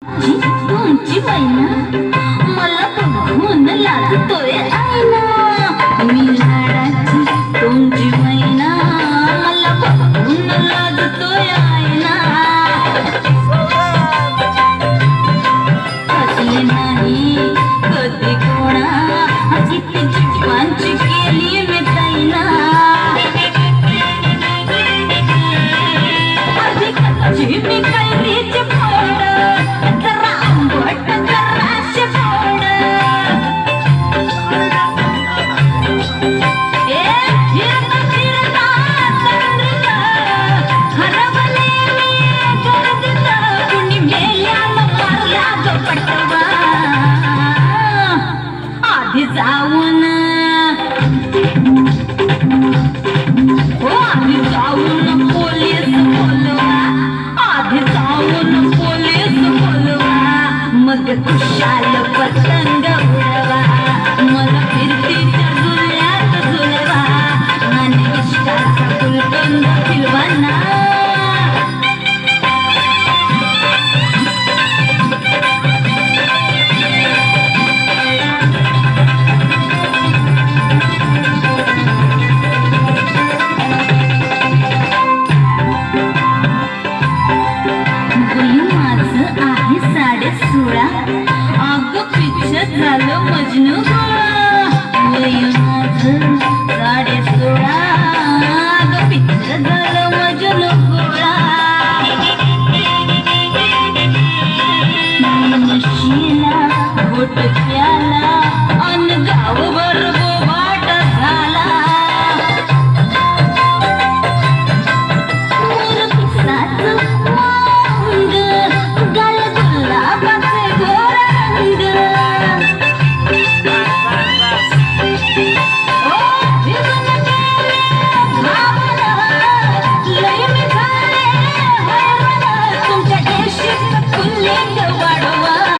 तुमची मैना मला बघून लागतोय आईना मी लाडाची तुमची मैना मला बघून लागतोय आईना हसले नाही कधी कोणा किती जीवांची केली मी ताईना आधी मी कैरीचे फोड जरा आंबट जराशे फोड फिरता फिरता तंद्रीला हरवले मी गर्दीत कुणी मेल्यानं मारला जो पटवा आधी जाऊन आधी जाऊन पोलीस बोलवा आधी जाऊन पोलीस बोलवा मग खुशाल पतंग उडवा मला फिरतीच्या झुल्यात झुलवा आणि इश्काचा फुलकंद फिरवा ना अगं पिक्चर झालं मजनू वय माझं 16.5 अगं पिक्चर झालं मजनू गोळा नशीला बोट